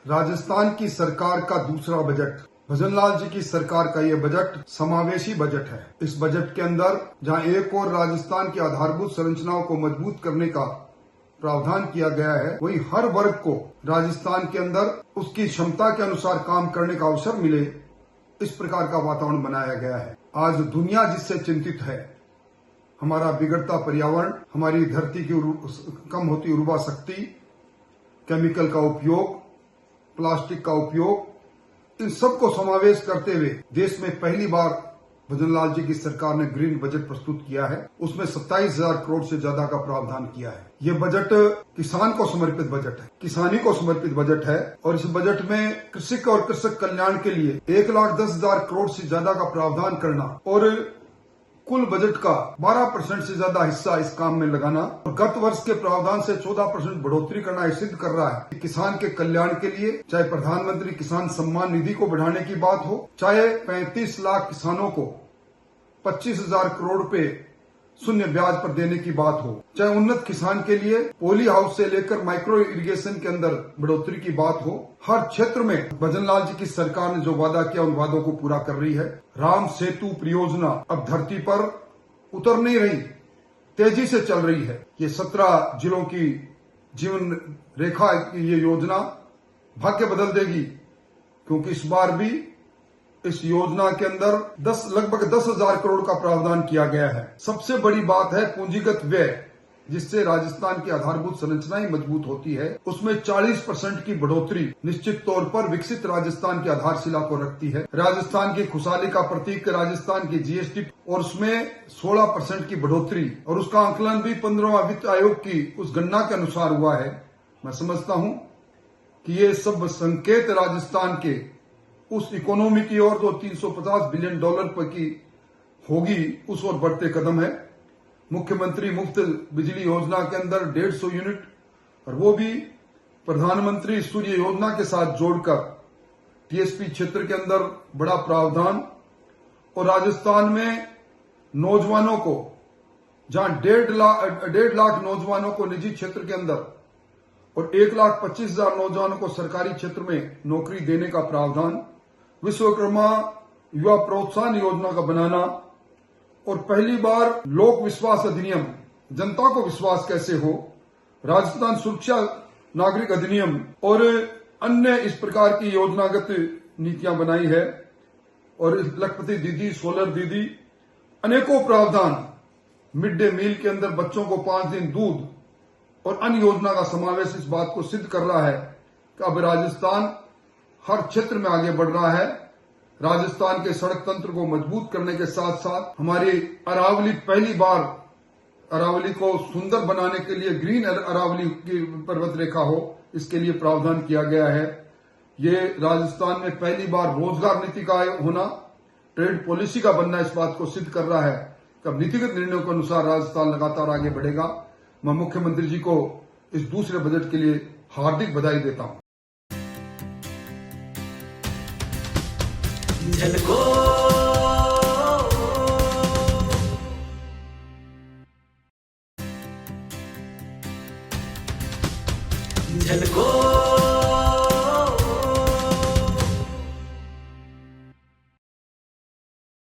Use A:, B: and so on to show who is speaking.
A: राजस्थान की सरकार का दूसरा बजट, भजनलाल जी की सरकार का ये बजट समावेशी बजट है। इस बजट के अंदर जहां एक और राजस्थान की आधारभूत संरचनाओं को मजबूत करने का प्रावधान किया गया है, वहीं हर वर्ग को राजस्थान के अंदर उसकी क्षमता के अनुसार काम करने का अवसर मिले, इस प्रकार का वातावरण बनाया गया है। आज दुनिया जिससे चिंतित है, हमारा बिगड़ता पर्यावरण, हमारी धरती की कम होती उर्वरा शक्ति, केमिकल का उपयोग, प्लास्टिक का उपयोग, इन सबको समावेश करते हुए देश में पहली बार भजनलाल जी की सरकार ने ग्रीन बजट प्रस्तुत किया है। उसमें 27,000 करोड़ से ज्यादा का प्रावधान किया है। ये बजट किसान को समर्पित बजट है, किसानी को समर्पित बजट है और इस बजट में कृषक और कृषक कल्याण के लिए 1,10,000 करोड़ से ज्यादा का प्रावधान करना और कुल बजट का 12% से ज्यादा हिस्सा इस काम में लगाना और गत वर्ष के प्रावधान से 14% बढ़ोतरी करना ये सिद्ध कर रहा है कि किसान के कल्याण के लिए, चाहे प्रधानमंत्री किसान सम्मान निधि को बढ़ाने की बात हो, चाहे 35 लाख किसानों को 25,000 करोड़ रुपए शून्य ब्याज पर देने की बात हो, चाहे उन्नत किसान के लिए पोली हाउस से लेकर माइक्रो इरिगेशन के अंदर बढ़ोतरी की बात हो, हर क्षेत्र में भजनलाल जी की सरकार ने जो वादा किया उन वादों को पूरा कर रही है। राम सेतु परियोजना अब धरती पर उतर नहीं रही, तेजी से चल रही है। ये 17 जिलों की जीवन रेखा की ये योजना भाग्य बदल देगी, क्योंकि इस बार भी इस योजना के अंदर लगभग 10,000 करोड़ का प्रावधान किया गया है। सबसे बड़ी बात है पूंजीगत व्यय, जिससे राजस्थान की आधारभूत संरचनाएं मजबूत होती है। उसमें 40% की बढ़ोतरी निश्चित तौर पर विकसित राजस्थान की आधारशिला को रखती है। राजस्थान की खुशहाली का प्रतीक राजस्थान की जीएसटी और उसमें 16% की बढ़ोतरी और उसका आंकलन भी 15वां वित्त आयोग की उस गणना के अनुसार हुआ है। मैं समझता हूं कि ये सब संकेत राजस्थान के उस इकोनॉमी की ओर जो $350 बिलियन की होगी, उस ओर बढ़ते कदम है। मुख्यमंत्री मुफ्त बिजली योजना के अंदर 150 यूनिट और वो भी प्रधानमंत्री सूर्य योजना के साथ जोड़कर टीएसपी क्षेत्र के अंदर बड़ा प्रावधान और राजस्थान में नौजवानों को, जहां 1.5 लाख नौजवानों को निजी क्षेत्र के अंदर और 1,25,000 नौजवानों को सरकारी क्षेत्र में नौकरी देने का प्रावधान, विश्वकर्मा युवा प्रोत्साहन योजना का बनाना और पहली बार लोक विश्वास अधिनियम, जनता को विश्वास कैसे हो, राजस्थान सुरक्षा नागरिक अधिनियम और अन्य इस प्रकार की योजनागत नीतियां बनाई है। और लखपति दीदी, सोलर दीदी, अनेकों प्रावधान, मिड डे मील के अंदर बच्चों को 5 दिन दूध और अन्य योजना का समावेश इस बात को सिद्ध कर रहा है कि अब राजस्थान हर क्षेत्र में आगे बढ़ रहा है। राजस्थान के सड़क तंत्र को मजबूत करने के साथ साथ हमारी अरावली, पहली बार अरावली को सुंदर बनाने के लिए ग्रीन अरावली की पर्वत रेखा हो, इसके लिए प्रावधान किया गया है। ये राजस्थान में पहली बार रोजगार नीति का होना, ट्रेड पॉलिसी का बनना इस बात को सिद्ध कर रहा है कि अब नीतिगत निर्णयों के अनुसार राजस्थान लगातार आगे बढ़ेगा। मैं मुख्यमंत्री जी को इस दूसरे बजट के लिए हार्दिक बधाई देता हूं।
B: झलको